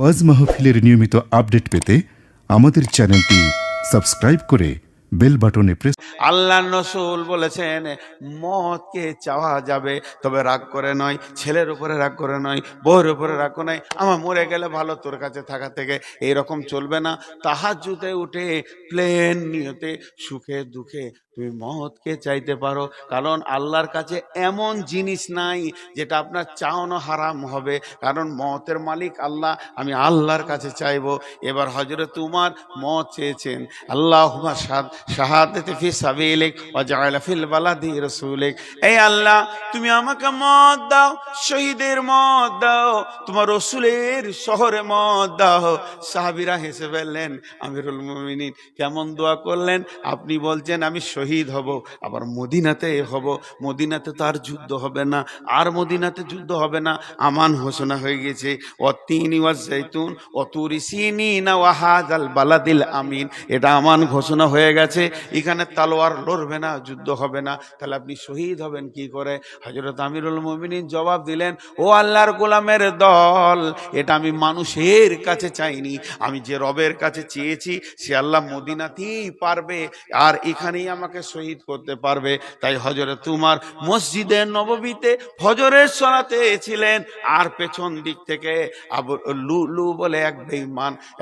ওয়াজ মাহফিলের নিয়মিত আপডেট পেতে আমাদের চ্যানেলটি সাবস্ক্রাইব করে বেল বাটনে প্রেস। আল্লাহ রসুল বলেছেন মদকে চাওয়া যাবে, তবে রাগ করে নয়, ছেলের উপরে রাগ করে নয়, বউর উপরে রাগ করে নয়, আমার মরে গেলে ভালো তোর কাছে থাকা থেকে, এইরকম চলবে না। তাহাজ্জুদে উঠে প্লেন নিয়তে সুখে দুঃখে তুমি মদকে চাইতে পারো, কারণ আল্লাহর কাছে এমন জিনিস নাই যেটা আপনার চাওয়ানো হারাম হবে, কারণ মতের মালিক আল্লাহ। আমি আল্লাহর কাছে চাইবো। এবার হযরত উমর মদ চেয়েছেন। আল্লাহুম্মা শাহাদাতি ফি সাবিলিক ওয়া জাআলা ফিল বালাদি রাসূলিক। এই আল্লাহ, তুমি আমাকে মদ দাও, শহীদের মদ দাও, তোমার রাসূলের শহরে মদ দাও। সাহাবীরা হেসে ফেললেন। আমিরুল মুমিনিন কেমন দোয়া করলেন! আপনি বলছেন আমি শহীদ হব, আবার মদিনাতে হব, মদিনাতে তো আর যুদ্ধ হবে না, আর মদিনাতে যুদ্ধ হবে না, আমান ঘোষণা হয়ে গেছে। ওয়াত্তিনি ওয়াজ জাইতুন ওয়া তুরি সিনিনা ওয়া হাযাল বালাদিল আমিন, এটা আমান ঘোষণা হয়ে গেছে। এখানে তালোয়ার লড়বে না, যুদ্ধ হবে না, তাহলে আপনি শহীদ হবেন কি করে? হযরত আমিরুল মুমিনিন জবাব দিলেন, ও আল্লাহর গোলামের দল, এটা আমি মানুষের কাছে চাইনি, আমি যে রবের কাছে চেয়েছি সে আল্লাহ মদিনাতেই পারবে, আর এখানেই আমাকে শহীদ করতে পারবে। তাই হযরত উমর মসজিদে নববীতে ফজরের সালাতে ছিলেন, আর পেছন দিক থেকে আবু লুলু বলে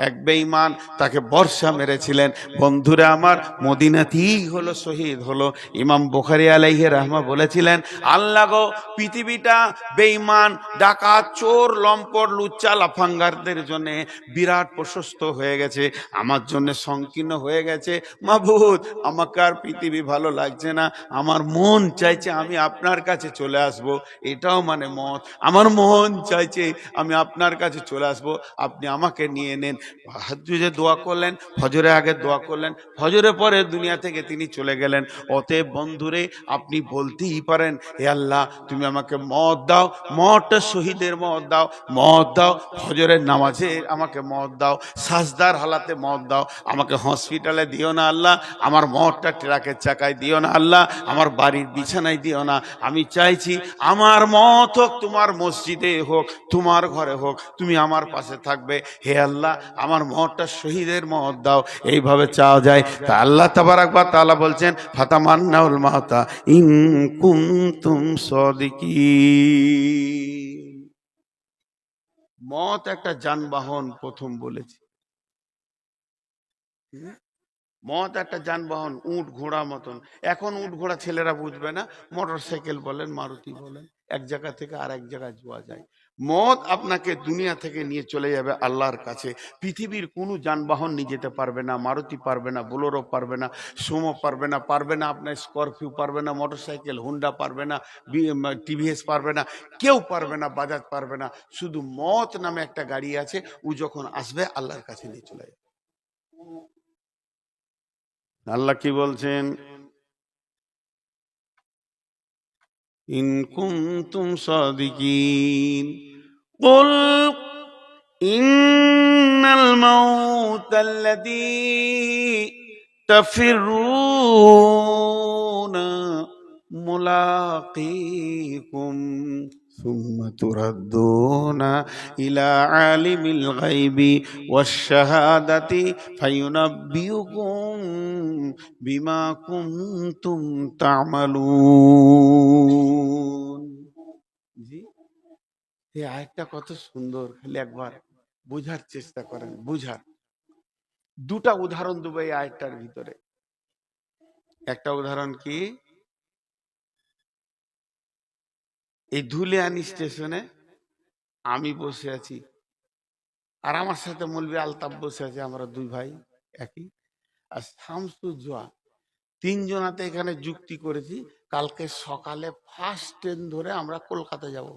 এক বেঈমান তাকে বর্ষা মেরেছিলেন। বন্ধুরা আমার, মদিনাতেই হলো শহীদ হলো। ইমাম বুখারী আলাইহি রাহমা বলেছিলেন, আল্লাহ গো, পৃথিবীটা বেঈমান, ডাকাত, চোর, লম্পট, লুচ্চা, লাফাঙ্গারদের জন্য বিরাট প্রশস্ত হয়ে গেছে, আমার জন্য সংকীর্ণ হয়ে গেছে। মাবুদ, আমাকে আর পৃথিবী ভালো লাগছে না, আমার মন চাইছে আমি আপনার কাছে চলে আসব। এটাও মানে মত, আমার মন চাইছে আমি আপনার কাছে চলে আসব, আপনি আমাকে নিয়ে নেন। তাহাজ্জুদে দোয়া করলেন, ফজরের আগে দোয়া করলেন, ফজরের পরে দুনিয়া থেকে তিনি চলে গেলেন। অতএব বন্ধুরে, আপনি বলতেই পারেন, হে আল্লাহ, তুমি আমাকে মদ দাও, মদটা শহীদের মদ দাও, মদ দাও ফজরের নামাজে, আমাকে মদ দাও সাজদার হালাতে, মদ দাও, আমাকে হসপিটালে দিও না আল্লাহ, আমার মদটা ট্রাকের চাকায় দিও না আল্লাহ, আমার বাড়ির বিছানায় দিও না। আমি চাইছি আমার মত হোক তোমার মসজিদে হোক, তোমার ঘরে হোক, তুমি আমার পাশে থাকবে। হে আল্লাহ, আমার মদটা শহীদের মদ দাও। এইভাবে চাওয়া যায়। তা আল্লাহ তাবারাক ওয়া তাআলা বলছেন, ফাতামান্নাউল মাউতা ইন কুনতুম সাদিকিন। মত একটা যানবাহন, প্রথম বলেছি, মত একটা যানবাহন, উট ঘোড়া মতন। এখন উট ঘোড়া ছেলেরা বুঝবে না, মোটর সাইকেল বলেন, মারুতি বলেন, এক জায়গা থেকে আর এক জায়গায় যাওয়া যায়। মত আপনাকে দুনিয়া থেকে নিয়ে চলে যাবে আল্লাহর কাছে। পৃথিবীর কোনো যানবাহন নিয়ে যেতে পারবে না, মারুতি পারবে না, বোলেরো পারবে না, সুমো পারবে না, আপনার স্করপিও পারবে না, মোটর সাইকেল হুন্ডা পারবে না, টিভিএস পারবে না, কেউ পারবে না, বাজাজ পারবে না। শুধু মত নামে একটা গাড়ি আছে, ও যখন আসবে আল্লাহর কাছে নিয়ে চলে যাবে। আল্লাহ কি বলছেন? ইন কুনতুম সাদিকিন কুল ইন্নাল মাউতাল্লাযী তাফিরুনা মুলাকীকুম সুম্মা তুরাদ্দুনা ইলা আলিমিল গায়বি ওয়াশ শাহাদাতি ফায়ুনাব্বিউকুম বিমা কুনতুম তা'মালুন। জি, এই আয়াতটা কত সুন্দর, খালি একবার বুঝার চেষ্টা করেন, বুঝার। দুটা উদাহরণ দেবো এই আয়াতটার ভিতরে। একটা উদাহরণ কি, এই ধুলিয়ানি স্টেশনে আমি বসে আছি, আর আমার সাথে মৌলভী আলতাফ বসে আছে, আমরা দুই ভাই একই, আর শামসুজ্জোয়া, তিনজনাতে এখানে যুক্তি করেছি, কালকে সকালে ফার্স্ট ট্রেন ধরে আমরা কলকাতা যাব।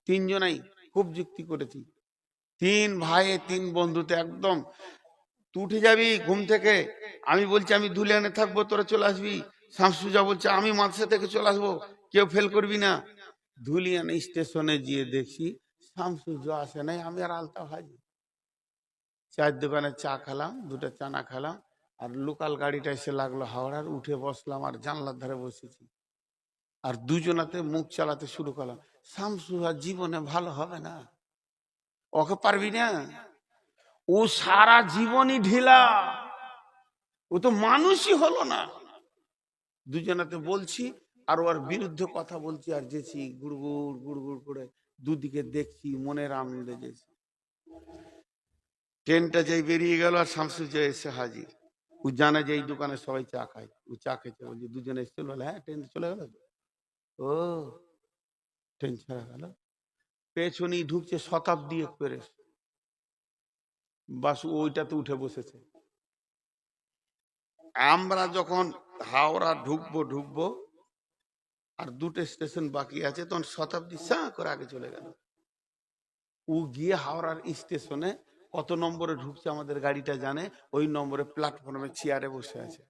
তিনজনাই খুব যুক্তি করেছি, তিন ভাই তিন বন্ধুতে একদম। তুই উঠে যাবি ঘুম থেকে, আমি বলছি আমি ধুলিয়ানে থাকবো, তোরা চলে আসবি। শামসুজা বলছে আমি মাদ্রাসা থেকে চলে আসবো, কেউ ফেল করবি না। ধুলিয়ানে স্টেশনে গিয়ে দেখি শামসুজা আসে নাই, আমি আর আলতা ভাজি চায়ের দোকানে চা খেলাম, দুটো চানা খেলাম, আর লোকাল গাড়িটা এসে লাগলো হাওড়ার, উঠে বসলাম আর জানলার ধারে বসেছি, আর দুজনাতে মুখ চালাতে শুরু করলাম, শামসুজা জীবনে ভালো হবে না, ওকে পারবি না, ও সারা জীবনই ঢিলা, ও তো মানুষই হলো না। দুজনাতে বলছি আর ওর বিরুদ্ধে কথা বলছি আর যেছি গুড়গুড় গুড়গুড় করে, দুদিকে দেখছি মনের আনন্দে যেছি। ট্রেনটা যেই বেরিয়ে গেল আর শামসুজ্জা এসে হাজির। ও জানে যে এই দোকানে সবাই চা খায়, ও চা খেতে বলছি, দুজনে এসেছিল, বলে হ্যাঁ ট্রেন চলে গেল তো। ও ট্রেন ছাড়া গেল, পেছনেই ঢুকছে শতাব্দী এক্সপ্রেস, বাস ওইটাতে উঠে বসেছে। আমরা যখন হাওড়া ঢুকবো আর দুটো স্টেশন বাকি আছে, তখন শতাব্দী সা করে আগে চলে গেল। ও গিয়ে হাওড়ার স্টেশনে কত নম্বরে ঢুকছে আমাদের গাড়িটা জানে, ওই নম্বরে প্ল্যাটফর্মে চেয়ারে বসে আছে।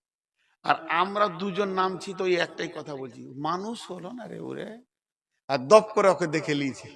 আর আমরা দুজন নামছি তো ওই একটাই কথা বলছি, মানুষ হলো না রে ওরে। আর দপ করে ওকে দেখে নিয়েছে,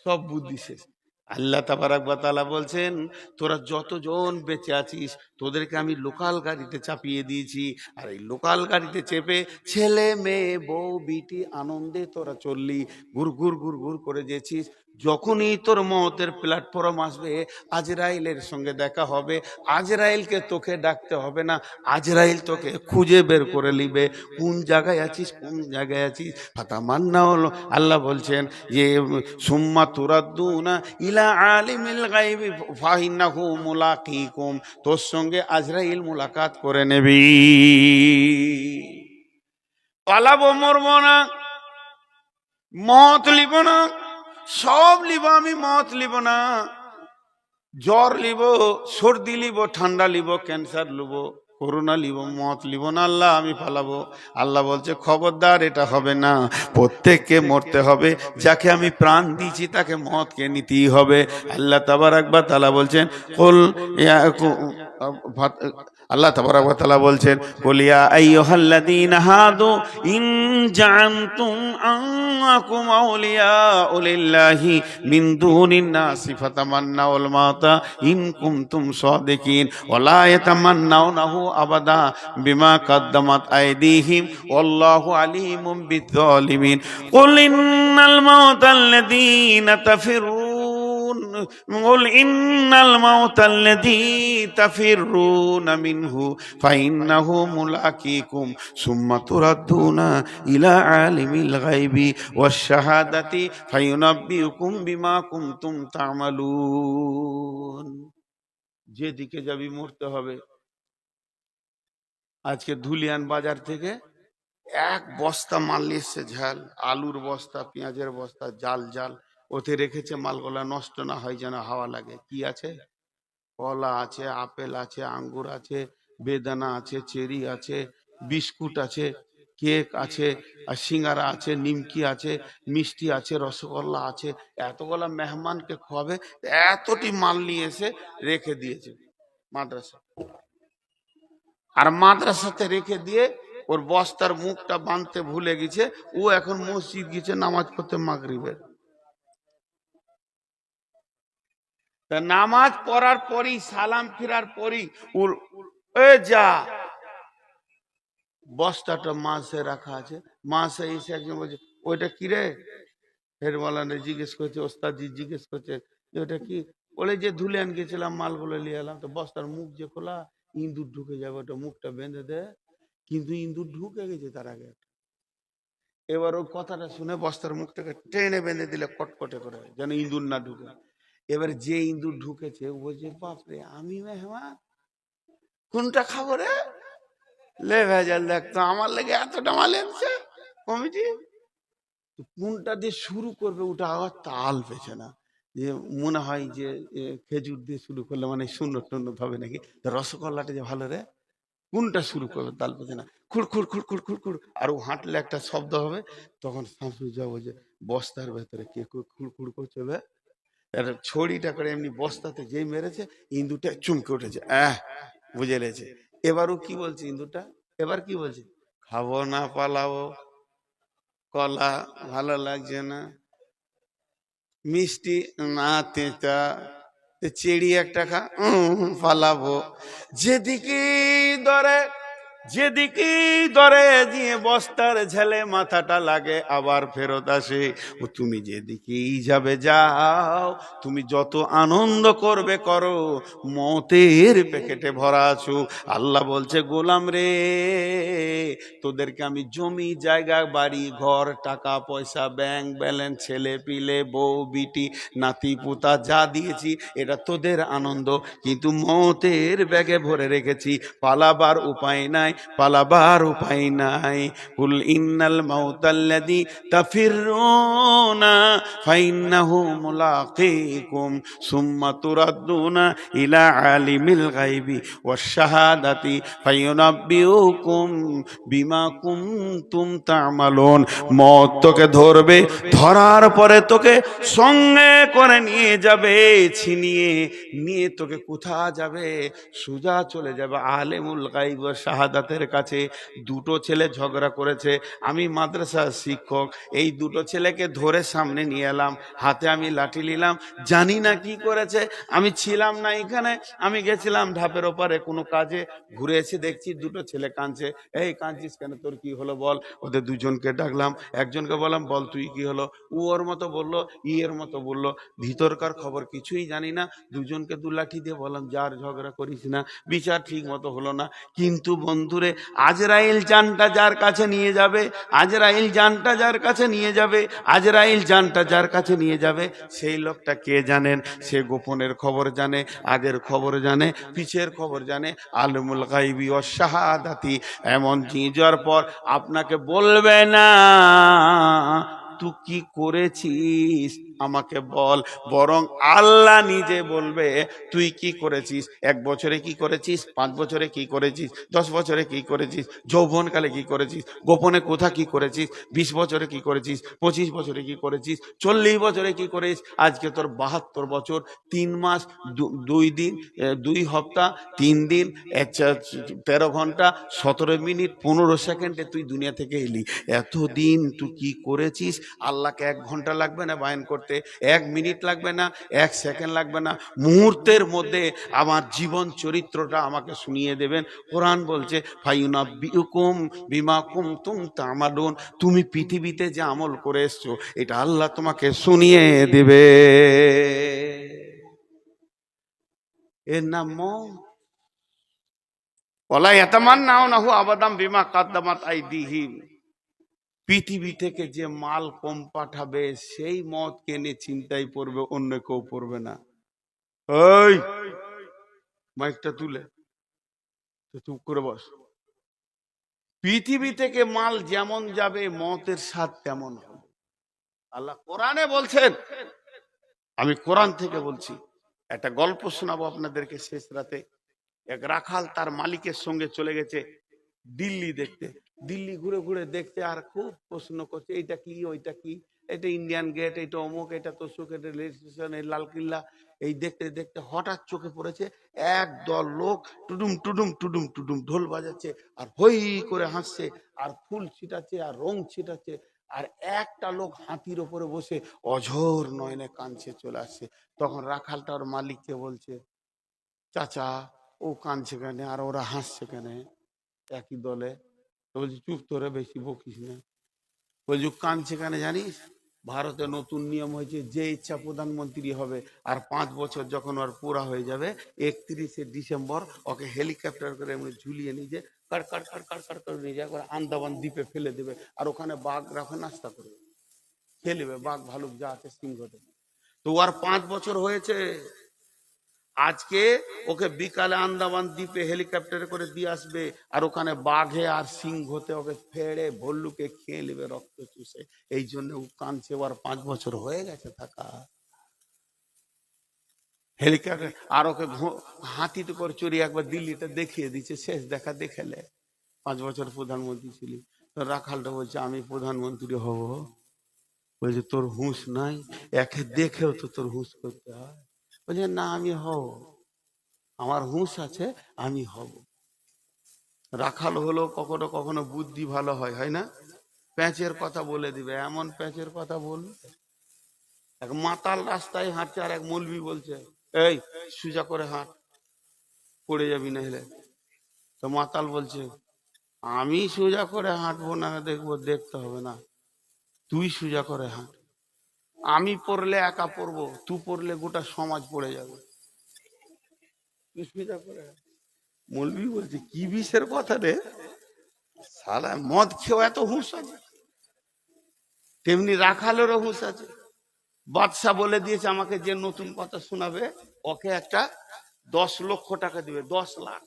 সব বুদ্ধি শেষ। আল্লাহ তাবারাক ওয়া তাআলা বলছেন, তোরা যতজন বেঁচে আছিস তোদেরকে আমি লোকাল গাড়িতে চাপিয়ে দিয়েছি, আর এই লোকাল গাড়িতে চেপে ছেলে মেয়ে বউ বিটি আনন্দে তোরা চললি, গুড় গুড় করে যেছিস। যখনই তোর মওতের প্ল্যাটফর্ম আসবে, আজরাইলের সঙ্গে দেখা হবে, আজরাইলকে তোকে ডাকতে হবে না, আজরাইল তোকে খুঁজে বের করে নিবে, কোন জায়গায় আছিস কোন জায়গায় আছিস। ফাতামান্না হলো, আল্লাহ বলছেন যে সুম্মা তুরাদ্দুনা ইলা আলিমিল গায়বি ফাইন্নাহু মুলাকিকুম, তোর সঙ্গে আজরাইল মুলাকাত করে নেবি। পালাবো, মরবো না, মত লিব না, সব লিব আমি, মত লিব না। জ্বর লিব, সর্দি লিব, ঠান্ডা লিব, ক্যান্সার লিব, করোনা লিব, মত লিব না, আল্লাহ আমি পালাবো। আল্লাহ বলছে খবরদার, এটা হবে না, প্রত্যেককে মরতে হবে, যাকে আমি প্রাণ দিয়েছি তাকে মতকে নিতেই হবে। আল্লাহ তাবারাক ওয়া তাআলা বলছেন কুল আল্লাহ তাবারাক ওয়া তাআলা বলছেন কুল ইয়া আইয়ুহাল্লাযীনা হাদু ইন জাআনতুম আনকুম আউলিয়াউ লিল্লাহি মিন দুনিন নাসি ফাতামান্নাউল মাউতা ইন কুনতুম সাদিকিন ওয়ালা ইয়াতামান্নাউনাহু আবাদা বিমা কাদ্দামাত আইদিহিম ওয়াল্লাহু আলিমুম বিয-যালিমিন কুল ইন্নাল মাউতাল্লাযীনা তাফিরুন قل إن الموت الذي تفرون منه فإنه ملاقيكم ثم تردون إلى عالم الغيب والشهادة فينبئكم بما كنتم تعملون। যেদিকে যাবি মরতে হবে। আজকে ধুলিয়ান বাজার থেকে এক বস্তা মাল নিয়ে এসছে, ঝাল আলুর বস্তা, পেঁয়াজের বস্তা, জাল জাল ওতে রেখেছে, মালগুলা নষ্ট না হয় যেন হাওয়া লাগে। কি আছে? কলা আছে, আপেল আছে, আঙ্গুর আছে, বেদানা আছে, চেরি আছে, বিস্কুট আছে, কেক আছে, আর সিঙ্গারা আছে, নিমকি আছে, মিষ্টি আছে, রসগোল্লা আছে। এতগুলা মেহমানকে খাওয়াবে, এতটি মাল নিয়ে এসে রেখে দিয়েছে মাদ্রাসা। আর মাদ্রাসাতে রেখে দিয়ে ওর বস্তার মুখটা বাঁধতে ভুলে গেছে, ও এখন মসজিদ গেছে নামাজ পড়তে মাগরিবের। তা নামাজ পড়ার পরই, সালাম ফিরার পরই যা বস্তাটা মাসে রাখা আছে, মাসে এসে একজন বলছে ওইটা কি রে? ফের মালানে জিজ্ঞেস করছে, ওস্তাদজি জিজ্ঞেস করছে যে ওটা কি? বলে যে ধুলিয়ান গেছিলাম, মালগুলো নিয়ে এলাম, তো বস্তার মুখ যে খোলা, ইঁদুর ঢুকে যাবে, ওটা মুখটা বেঁধে দে। কিন্তু ইঁদুর ঢুকে গেছে তার আগে। এবার ওই কথাটা শুনে বস্তার মুখটাকে টেনে বেঁধে দিলে কটকটে করে, যেন ইঁদুর না ঢুকে। এবার যে ইঁদুর ঢুকেছে ও বলছে বাপরে, আমি মেহমান, কোনটা খাবো রে? লে ভেজাল, দেখতো আমার লেগে এতটা মাল এনেছে কমিটি, কোনটা দিয়ে শুরু করবে ওটা আবার তাল পেছে না। যে মনে হয় যে খেজুর দিয়ে শুরু করলে মানে সুন্দর টুন্নত হবে নাকি, রসগোল্লাটা যে ভালো রে, কোনটা শুরু করবে তাল পেছে না। খুড় খুড় খুড় খুড় খুড় খুড়, আর ও হাঁটলে একটা শব্দ হবে, তখন শামসুজ্জা বলছে বস্তার ভেতরে কে খুড় খুড় করছে বে? ছড়িটা করে এমনি বস্তাতে যেই মেরেছে, ইন্দুরটা চুমকে উঠেছে, বুঝে লেছে। এবারও কি বলছে ইন্দুরটা, এবার কি বলছে? খাবো না পালাবো, কলা ভালো লাগছে না, মিষ্টি না তেঁতা, চেড়ি একটা খা, পালাবো। যেদিকে ধরে যেদিকেই ধরে দিয়ে বস্তার ঝেলে মাথাটা লাগে আবার ফেরত আসে। ও তুমি যেদিকেই যাবে যাও, তুমি যত আনন্দ করবে করো, মতের প্যাকেটে ভরা আছো। আল্লাহ বলছে গোলাম রে, তোদেরকে আমি জমি জায়গা বাড়ি ঘর টাকা পয়সা ব্যাংক ব্যালেন্স ছেলে পিলে বউ বিটি নাতি পুতা যা দিয়েছি এটা তোদের আনন্দ, কিন্তু মতের ব্যাগে ভরে রেখেছি। পালাবার উপায় নাই, পালাবার উপায় নাই। কুল ইন্নাল মাউতাল্লাযী তাফিরুনা ফাইন্নাহু মুলাকীকুম সুম্মা তুরাদ্দুনা ইলা আলিমিল গায়বি ওয়াশ শাহাদাতি ফায়ুনাব্বিউকুম বিমা কুনতুম তা'মালুন। মত তোকে ধরবে, ধরার পরে তোকে সঙ্গে করে নিয়ে যাবে, ছিনিয়ে নিয়ে তোকে কোথা যাবে? সোজা চলে যাবে আলেমুল গায়ব ওয়াশ শাহাদাতের কাছে। দুটো ছেলে ঝগড়া করেছে, আমি মাদ্রাসার শিক্ষক, এই দুটো ছেলেকে ধরে সামনে নিয়ে এলাম, হাতে আমি লাঠি নিলাম, জানি না কি করেছে, আমি ছিলাম না এখানে, আমি গেছিলাম ধাপের ওপারে কোনো কাজে, ঘুরে এসে দেখছি দুটো ছেলে কাঁদছে। এই কাঁদছিস কেন, তোর কি হলো বল? ওদের দুজনকে ডাকলাম, একজনকে বললাম বল তুই কি হলো, ও ওর মতো বললো, এর মতো বললো, ভিতরকার খবর কিছুই জানি না। দুজনকে দু লাঠি দিয়ে বললাম যার ঝগড়া করিস না, বিচার ঠিক মতো হলো না। কিন্তু বন্ধুরে, আজরাইল জানটা যার কাছে নিয়ে যাবে, আজরাইল জানটা যার কাছে নিয়ে যাবে, আজরাইল জানটা যার কাছে নিয়ে যাবে, সেই লোকটা কে জানেন? সে গোপনের খবর জানে, আগের খবর জানে, পিছের খবর জানে, আলিমুল গায়বি ওয়াশ শাহাদাতি। এমন যাওয়ার পর আপনাকে বলবে না তুই কি করেছিস আমাকে বল, বরং আল্লাহ নিজে বলবে তুই কি করেছিস, 1 বছরে কি করেছিস, 5 বছরে কি করেছিস, 10 বছরে কি করেছিস, যৌবনকালে কি করেছিস, গোপনে কোথা কি করেছিস, 20 বছরে কি করেছিস, 25 বছরে কি করেছিস, 40 বছরে কি করেছিস। আজকে তোর 72 বছর 3 মাস 2 দিন 2 সপ্তাহ 3 দিন 13 ঘন্টা 17 মিনিট 15 সেকেন্ডে তুই দুনিয়া থেকে এলি। এতদিন তুই কি করেছিস? আল্লাহকে 1 ঘন্টা লাগবে না বয়ান করতে, 1 মিনিট লাগবে না, 1 সেকেন্ড লাগবে না, মুহূর্তের মধ্যে আমার জীবন চরিত্রটা আমাকে শুনিয়ে দেবেন। কোরআন বলছে ফায়ুনাব্বিউকুম বিমা কুনতুম তা'মালুন, তুমি পৃথিবীতে যে আমল করে এসছো এটা আল্লাহ তোমাকে শুনিয়ে দেবে। এর নাম মওত। ওয়ালা ইয়াতামান্নাউনাহু আবাদাম বিমা কাদ্দামাত আইদিহিম। পৃথিবী থেকে যে মাল কম পাঠাবে সেই মদ কেনে চিন্তায় পড়বে, অন্য কেউ পড়বে না। ওই মাইকটা তুলে তো চুপ করে বস। পৃথিবী থেকে মাল যেমন যাবে মতের স্বাদ তেমন হবে। আল্লাহ কোরআনে বলছেন, আমি কোরআন থেকে বলছি। একটা গল্প শোনাবো আপনাদেরকে শেষ রাতে। এক রাখাল তার মালিকের সঙ্গে চলে গেছে দিল্লি দেখতে। দিল্লি ঘুরে ঘুরে দেখতে আর খুব প্রশ্ন করছে, এইটা কি ওইটা কি, এটা ইন্ডিয়ান গেট, এটা অমুক, এটা তোষক, এটা রেল স্টেশন, এই লাল কিল্লা। এই দেখতে দেখতে হঠাৎ চোখে পড়েছে এক দল লোক টুডুম টুডুম টুডুম টুডুম ঢোল বাজাচ্ছে আর হই করে হাসছে আর ফুল ছিটাচ্ছে আর রং ছিটাচ্ছে। আর একটা লোক হাতির ওপরে বসে অঝোর নয়নে কাঁদছে চলে আসছে। তখন রাখালটার মালিককে বলছে, চাচা ও কাঁদছে কেন আর ওরা হাসছে কেন একই দলে? তো বলছি চুপ, তোরে বেশি বকিস না। বলছি কাঁদছে কেন জানিস? ভারতে নতুন নিয়ম হয়েছে, যে ইচ্ছা প্রধানমন্ত্রী হবে, আর 5 বছর যখন ওর পুরা হয়ে যাবে 31শে ডিসেম্বর ওকে হেলিকপ্টার করে এমনি ঝুলিয়ে নিয়ে যে কার কার কার কার কার করে নিয়ে যায় আন্দামান দ্বীপে ফেলে দেবে, আর ওখানে বাঘ রাখে নাস্তা করবে, খেয়ে নেবে, বাঘ ভালুক যা আছে সিংহ দেবে। তো আর 5 বছর হয়েছে, আজকে ওকে বিকালে আন্দামান দ্বীপে হেলিকপ্টারে করে দিয়ে আসবে, আর ওখানে বাঘে আর সিংহতে ওকে ফেড়ে ভল্লুকে খেয়ে নেবে রক্ত চুষে। এই জন্য ও কাঁদছে, ওর 5 বছর হয়ে গেছে থাকা হেলিকপ্টার। আর ওকে হাতিতে করে চড়িয়ে একবার দিল্লিতে দেখিয়ে দিচ্ছে, শেষ দেখা দেখেলে। 5 বছর প্রধানমন্ত্রী ছিলি। তো রাখালটা বলছে আমি প্রধানমন্ত্রী হব? বলছে তোর হুঁশ নাই? একে দেখেও তো তোর হুঁশ করতে হয়। বলছে না আমি হব, আমার হুঁশ আছে, আমি হব। রাখাল হলো কখনো কখনো বুদ্ধি ভালো হয়, হয় না? প্যাঁচের কথা বলে দিবে, এমন প্যাঁচের কথা বলবে। এক মাতাল রাস্তায় হাঁটছে আর এক মৌলবি বলছে এই সোজা করে হাঁট, পড়ে যাবি না হলে। তো মাতাল বলছে আমি সোজা করে হাঁটবো না দেখবো, দেখতে হবে না, তুই সোজা করে হাঁট। আমি পড়লে একা পড়বো, তুই পড়লে গোটা সমাজ পড়ে যাবে। তুই সোজা করে হাঁট। মৌলবি বলছে কি বিষের কথা রে, সালা মদ খেয়েও এত হুঁশ আছে, তেমনি রাখালেরও হুঁশ আছে। বাদশা বলে দিয়েছে আমাকে যে নতুন কথা শোনাবে ওকে একটা 10 লক্ষ টাকা দিবে, 10 লাখ।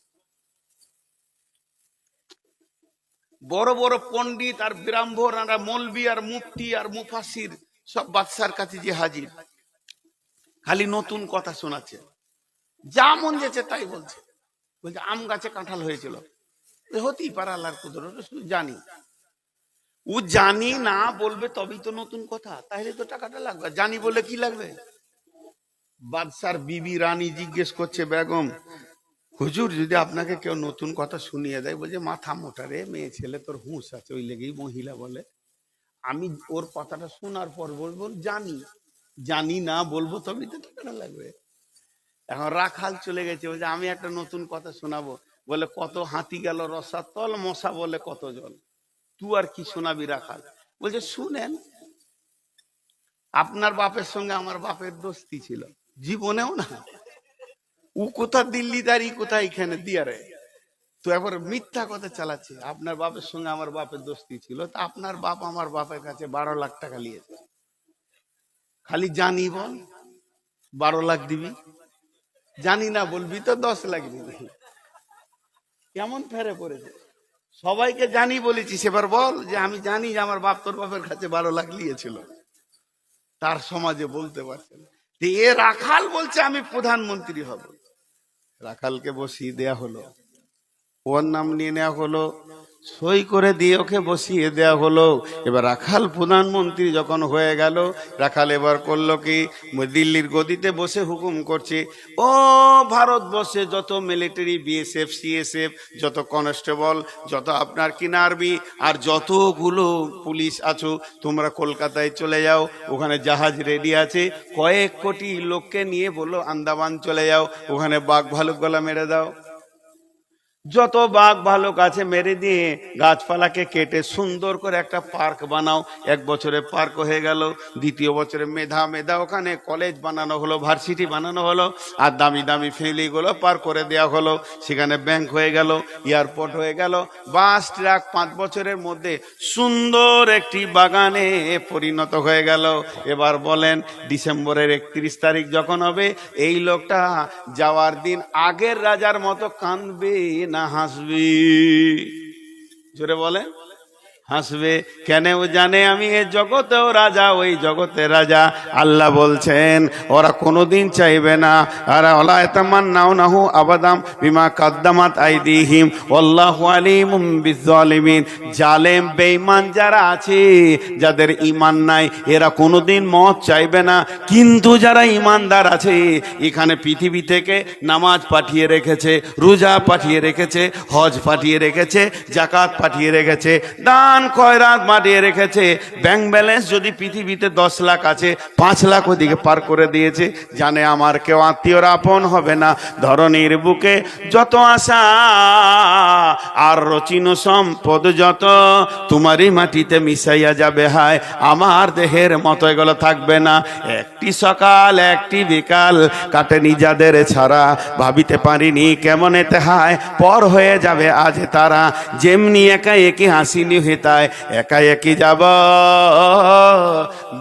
বড় বড় পণ্ডিত আর ব্রাহ্মণ আর মৌলবি আর মুফতি আর মুফাসির সব বাদশার কাছে যে হাজির, খালি নতুন কথা শোনাচ্ছে, যা মন যেছে তাই বলছে। বলছে আম গাছে কাঁঠাল হয়েছিল, হতেই পারে আল্লাহর কুদরত, শুধু জানি। ও জানি না বলবে তবেই তো নতুন কথা, তাহলে তো টাকাটা লাগবে। জানি বলে কি লাগবে? বাদশার বিবি রানী জিজ্ঞেস করছে, বেগম হুজুর যদি আপনাকে কেউ নতুন কথা শুনিয়ে দেয়, বলছে মাথা মোটা রে, মেয়ে ছেলে তোর হুঁশ আছে, ওই লেগেই মহিলা বলে। আমি ওর কথাটা শোনার পর বলবো জানি, জানি না বলবো তবেই তো টাকাটা লাগবে। এখন রাখাল চলে গেছে, বলছে আমি একটা নতুন কথা শোনাবো। বলে কত হাতি গেল রসাতল, মশা বলে কত জল। তুই আর কি শোনাবি রাখাল? বলছে শুনেন, আপনার বাপের সঙ্গে আমার বাপের দোস্তি ছিল, জীবনেও না। ও কোথা দিল্লি দাঁড়ি, কোথায় এখানে দিয়ে রে, তো এবার মিথ্যা কথা চালাচ্ছে। আপনার বাপের সঙ্গে আমার বাপের দোস্তি ছিল, তা আপনার বাপ আমার বাপের কাছে 12 লাখ টাকা নিয়েছে। খালি জানি বল, 12 লাখ দিবি, জানি না বলবি তো 10 লাখ দিবি। কেমন ফেরে পড়েছে? সবাইকে জানি বলেছি, সেবার বল যে আমি জানি যে আমার বাপ তোর বাপের কাছে 12 লাখ নিয়েছিল। তার সমাজে বলতে পারছে না। তো এ রাখাল বলছে আমি প্রধানমন্ত্রী হব। রাখালকে বসিয়ে দেয়া হলো, ওর নাম নিয়ে নেওয়া হলো, সই করে দিয়ে ওকে বসিয়ে দেয়া হলো। এবার রাখাল প্রধানমন্ত্রী যখন হয়ে গেল, রাখাল এবার করলো কি, দিল্লির গদিতে বসে হুকুম করছে, ও ভারতবর্ষে যত মিলিটারি, বিএসএফ সিএসএফ, যত কনস্টেবল, যত আপনার কিনা আর্মি আর যতগুলো পুলিশ আছো, তোমরা কলকাতায় চলে যাও, ওখানে জাহাজ রেডি আছে, কয়েক কোটি লোককে নিয়ে বললো আন্দামান চলে যাও, ওখানে বাঘ ভালুক গলা মেরে দাও। যত বাঘ ভালুক আছে মেরে দিয়ে গাছপালাকে কেটে সুন্দর করে একটা পার্ক বানাও। 1 বছরে পার্ক হয়ে গেল। দ্বিতীয় বছরে মেধা মেধা ওখানে কলেজ বানানো হলো, ভার্সিটি বানানো হলো, আর দামি দামি ফেলিগুলো পার করে দেওয়া হলো। সেখানে ব্যাংক হয়ে গেল, এয়ারপোর্ট হয়ে গেল, বাস ট্রাক 5 বছরের মধ্যে সুন্দর একটি বাগানে পরিণত হয়ে গেল। এবার বলেন ডিসেম্বরের 31 তারিখ যখন হবে, এই লোকটা যাওয়ার দিন আগের রাজার মতো কাঁদবে না হাসবে? জোরে বলেন। হাসবে। কেন? ও জানে আমি এই জগতেও রাজা, ওই জগতে রাজা। আল্লাহ বলছেন ওরা কোনোদিন চাইবে না, আর ওয়ালা ইয়াতামান্নাউনাহু আবাদাম বিমা কাদ্দামাত আইদিহিম আল্লাহু আলিমুম বিজ্জালিমিন। জালেম বেঈমান যারা আছে, যাদের ঈমান নাই, এরা কোনোদিন মত চাইবে না। কিন্তু যারা ঈমানদার আছে, এখানে পৃথিবী থেকে নামাজ পাঠিয়ে রেখেছে, রোজা পাঠিয়ে রেখেছে, হজ পাঠিয়ে রেখেছে, যাকাত পাঠিয়ে রেখেছে, দান খয়রাত মাটিয়ে রেখেছে। ব্যাংক ব্যালেন্স যদি পৃথিবীতে 10 লাখ আছে, 5 লাখ ওদিকে পার করে দিয়েছে। জানে আমার কেউ আত্মীয়রা আপন হবে না। ধরনীর বুকে যত আশা আর রচিন সম্পদ যত, তোমারই মাটিতে মিশাইয়া যাবে, হায় আমার দেহের মতো এগুলো থাকবে না। একটি সকাল একটি বিকাল কাটেনি যাদের ছাড়া, ভাবিতে পারিনি কেমন এতে হায় পর হয়ে যাবে আজ তারা। যেমনি একা একই হাসিনি হেতায়, একা একই যাব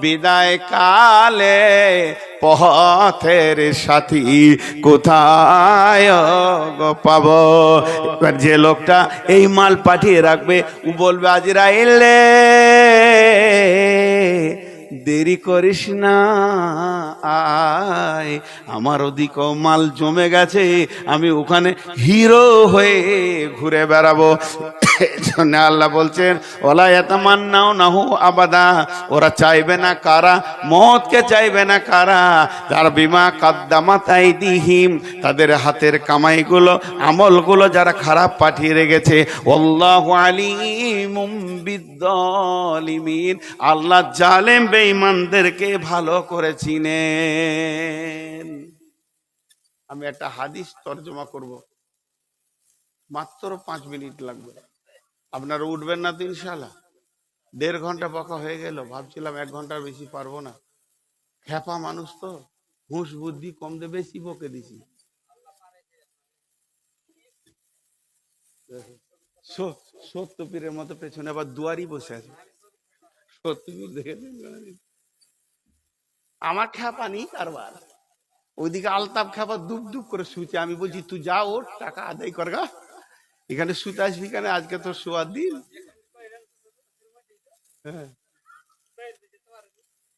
বিদায় কালে, পথের সাথী কোথায় গো পাবো? এবার যে লোকটা এই মাল পাঠিয়ে রাখবে, ও বলবে আজরাইলে দেরি করিস না, আয় আমার ওদিকেও মাল জমে গেছে, আমি ওখানে হিরো হয়ে ঘুরে বেড়াবো। এজন্য আল্লাহ বলছেন ওয়ালা ইয়াতামান্নাউনাহু আবাদা, ওরা চাইবে না কারা? মওতকে চাইবে না কারা? যারা বিমা কাদ্দামাত আইদিহিম, তাদের হাতের কামাইগুলো আমলগুলো যারা খারাপ পাঠিয়ে রেখেছে। আল্লাহু আলিমুম বিজ্জালিমিন, আল্লাহ জালেম বেঈমানদেরকে ভালো করে চিনেন। আমি একটা হাদিস তরজমা করব, মাত্র 5 মিনিট লাগবে। আপনারা উঠবেন না তো ইনশাআল্লাহ? 1.5 ঘন্টা বকা হয়ে গেল, ভাবছিলাম 1 ঘন্টার বেশি পারবো না। খ্যাপা মানুষ তো, হুঁশ বুদ্ধি কম দিয়ে বেশি বকে দিছি। সত্য পীরের মতো পেছনে আবার দুয়ারি বসে আছে। সত্য পীর দেখেছেন? আমার খ্যাপা নেই কারবার। ওইদিকে আলতাপ খ্যাপা দুপ দুপ করে শুচ্ছে। আমি বলছি তুই যা, ওর টাকা আদায় কর গা, এখানে শুতে আসবি কেন? আজকে তোর শোয়ার দিন। হ্যাঁ।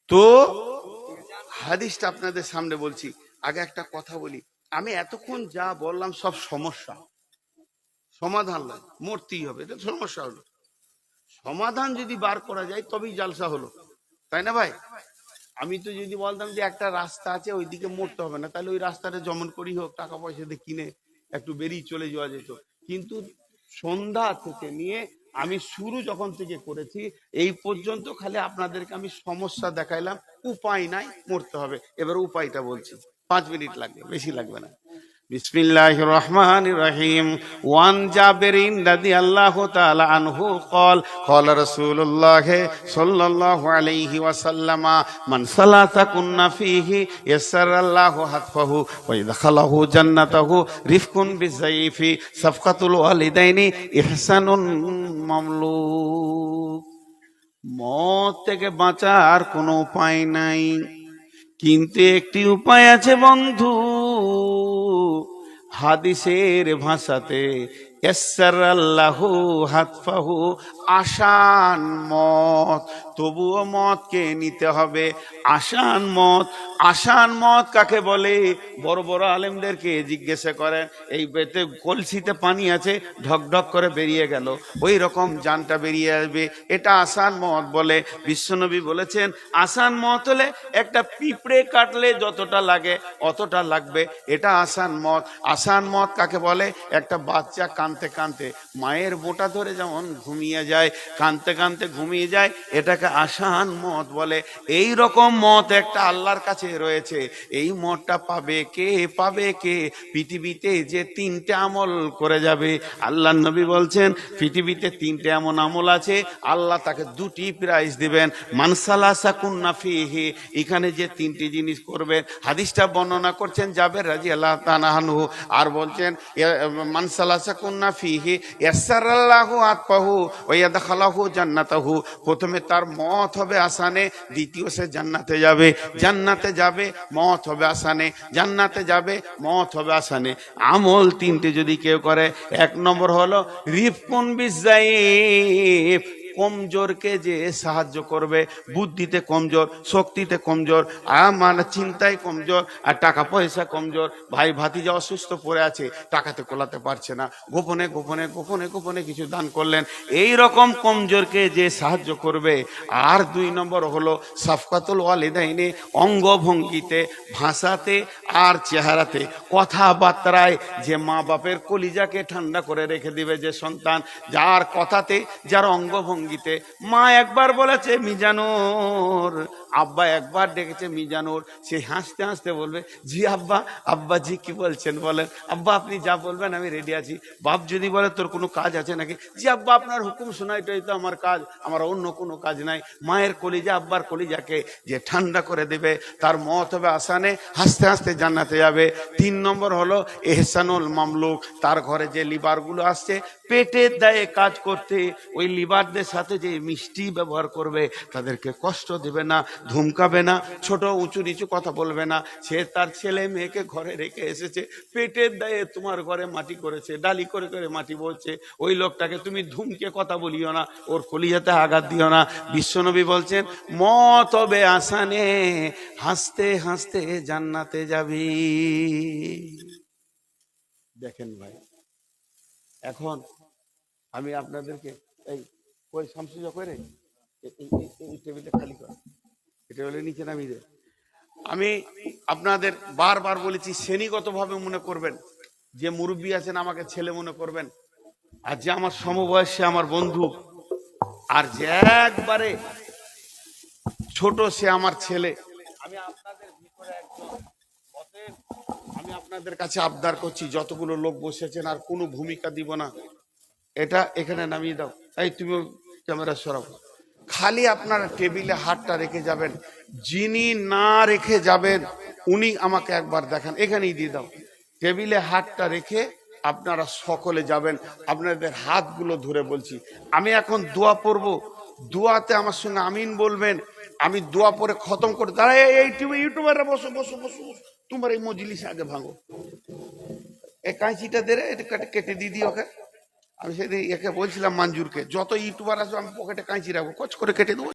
তো হাদিসটা আপনাদের সামনে বলছি। আগে একটা কথা বলি, আমি এতক্ষণ যা বললাম সব সমস্যা, সমাধান নয়। মরতেই হবে, এটা সমস্যা হলো। সমাধান যদি বার করা যায় তবেই জালসা হলো, তাই না ভাই? আমি তো যদি বলতাম যে একটা রাস্তা আছে ওইদিকে মরতে হবে না, তাহলে ওই রাস্তাটা যেমন করি হোক টাকা পয়সা দিয়ে কিনে একটু বেরিয়ে চলে যাওয়া যেত। কিন্তু সন্ধ্যা থেকে নিয়ে আমি শুরু যখন থেকে করেছি এই পর্যন্ত খালি আপনাদেরকে আমি সমস্যা দেখাইলাম, উপায় নাই, মরতে হবে। এবার উপায়টা বলছি, 5 মিনিট লাগবে, বেশি লাগবে না। বিসমিল্লাহির রহমানির রহিম। ওয়ান জাবিরিন রাদিয়াল্লাহু তাআলা আনহু قال قال رسول الله صلى الله عليه وسلم من صلى كنا فيه يسر الله حتفه ويدخله جنته رفق بالضيف صفقة الوالدين إحسان مملوك। মত থেকে বাঁচার কোনো উপায় নাই, কিন্তু একটি উপায় আছে বন্ধু। হাদিসের ভাষাতে ইয়াসসারাল্লাহু হাতফাহু, আসান মত। তবুও মতকে নিতে হবে, আসান মত। আসান মত কাকে বলে? বড় বড় আলেমদেরকে জিজ্ঞাসা করেন, এই বেতে কলসিতে পানি আছে, ঢকঢক করে বেরিয়ে গেল, ওই রকম জানটা বেরিয়ে আসবে, এটা আসান মত বলে। বিশ্বনবী বলেছেন আসান মত হলে একটা পিঁপড়ে কাটলে যতটা লাগে অতটা লাগবে, এটা আসান মত। আসান মত কাকে বলে? একটা বাচ্চা কানতে কানতে মায়ের বোঁটা ধরে যেমন ঘুমিয়ে যায়, কানতে কানতে ঘুমিয়ে যায়, এটাকে আসান মত বলে। এই রকম মত একটা আল্লাহর কাছে রয়েছে। এই মতটা পাবে কে? পাবে কে? পৃথিবীতে যে 3টে আমল করে যাবে, আল্লাহ নবী বলছেন পৃথিবীতে 3টে এমন আমল আছে, আল্লাহ তাকে 2টি প্রাইজ দিবেন। মানসালাসা কুন্না ফিহি, এখানে যে 3টি জিনিস করবে, হাদিসটা বর্ণনা করছেন জাবের রাদিয়াল্লাহু তাআলা আনহু, আর বলছেন মানসালাসা কুন্না ফিহি ইয়াসসারাল্লাহু আতফাহু ওয়া ইয়াদখালাহু জান্নাতাহু। প্রথমে তার মত হবে আসানে, দ্বিতীয় সে জান্নাতে যাবে। জান্নাতে যাবে, মত হবে আসানে, জান্নাতে যাবে, মত হবে আসানে। আমল 3টে যদি কেউ করে, 1 নম্বর হলো রিফকুন বিজাইফ, কমজোরকে যে সাহায্য করবে। বুদ্ধিতে কমজোর, শক্তিতে কমজোর, মানে চিন্তায় কমজোর, আর টাকা পয়সা কমজোর। ভাই ভাতিজা অসুস্থ পড়ে আছে, টাকাতে কোলাতে পারছে না, গোপনে গোপনে গোপনে গোপনে কিছু দান করলেন, এই রকম কমজোরকে যে সাহায্য করবে। আর 2 নম্বর হলো সাফকাতুল ওয়ালিদাইনে, অঙ্গভঙ্গিতে, ভাষাতে আর চেহারাতে, কথাবার্তায় যে মা বাপের কলিজাকে ঠান্ডা করে রেখে দিবে যে সন্তান, যার কথাতে, যার অঙ্গভঙ্গিতে। মা একবার বলেছে মিজানুর, আব্বা একবার ডেকেছে মিজানুর, সে হাসতে হাসতে বলবে জি আব্বা। আব্বা জি কি বলছেন বলেন? আব্বা আপনি যা বলবেন আমি রেডি আছি। বাপ যদি বলে তোর কোনো কাজ আছে নাকি? জি আব্বা আপনার হুকুম শোনাইটাই তো আমার কাজ, আমার অন্য কোনো কাজ নাই। মায়ের কলিজা আব্বার কলিজাকে যে ঠান্ডা করে দেবে, তার মত হবে আসানে, হাসতে হাসতে জান্নাতে যাবে। 3 নম্বর হলো এহসানুল মামলুক, তার ঘরে যে লিভারগুলো আসছে পেটের দায়ে কাজ করতে, ওই লিভারদের সাথে যে মিষ্টি ব্যবহার করবে, তাদেরকে কষ্ট দেবে না, ধমকাবে না, ছোট উঁচু নিচু কথা বলবে না। সে তার ছেলে মেয়েকে ঘরে রেখে এসেছে, পেটের দায়ে তোমার ঘরে মাটি করেছে, ডালি করে করে মাটি বলছে, ওই লোকটাকে তুমি ধুমকে কথা বলিও না, ওর কলিজাতে আঘাত দিও না। বিশ্বনবী বলছেন মত হবে আসানে, হাসতে হাসতে জান্নাতে যাবি। দেখেন ভাই, এখন আমি আপনাদেরকে এই কই শামসুজা করে এই টেবিলটা খালি কর, এটা হলে নিচে নামিয়ে দে। আমি আপনাদের বারবার বলেছি শ্রেণীগতভাবে মনে করবেন, যে মুরব্বী আছেন আমাকে ছেলে মনে করবেন, আর যে আমার সমবয়সী আমার বন্ধু, আর যে একবারে ছোট সে আমার ছেলে। আমি আপনাদের ভিতরে একজন, অতএব আমি আপনাদের কাছে আবদার করছি, যতগুলো লোক বসেছেন আর কোনো ভূমিকা দিব না, এটা এখানে নামিয়ে দাও। এই তুমি ক্যামেরা সরাবো। খালি আপনারা টেবিলে হাতটা রেখে যাবেন, যিনি না রেখে যাবেন উনি আমাকে একবার দেখান, এখানেই দিয়ে দাও। টেবিলে হাতটা রেখে আপনারা সকলে যাবেন, আপনাদের হাতগুলো ধরে বলছি আমি এখন দোয়া পড়ব, দোয়াতে আমার সঙ্গে আমিন বলবেন। আমি দোয়া পরে খতম করে দাঁড়াই, এই ইউটিউবাররা বসো বসো বসো বসো, তোমার এই মজলিস আগে ভাঙো। এই কাঁচিটা দে রে, এটা কেটে দিয়ে দিই ওকে। আমি সেদিন একে বলছিলাম মঞ্জুরকে, যত ইউটিউবার আসবে আমি পকেটে কাঁচি রাখবো, কচ করে কেটে দেবো।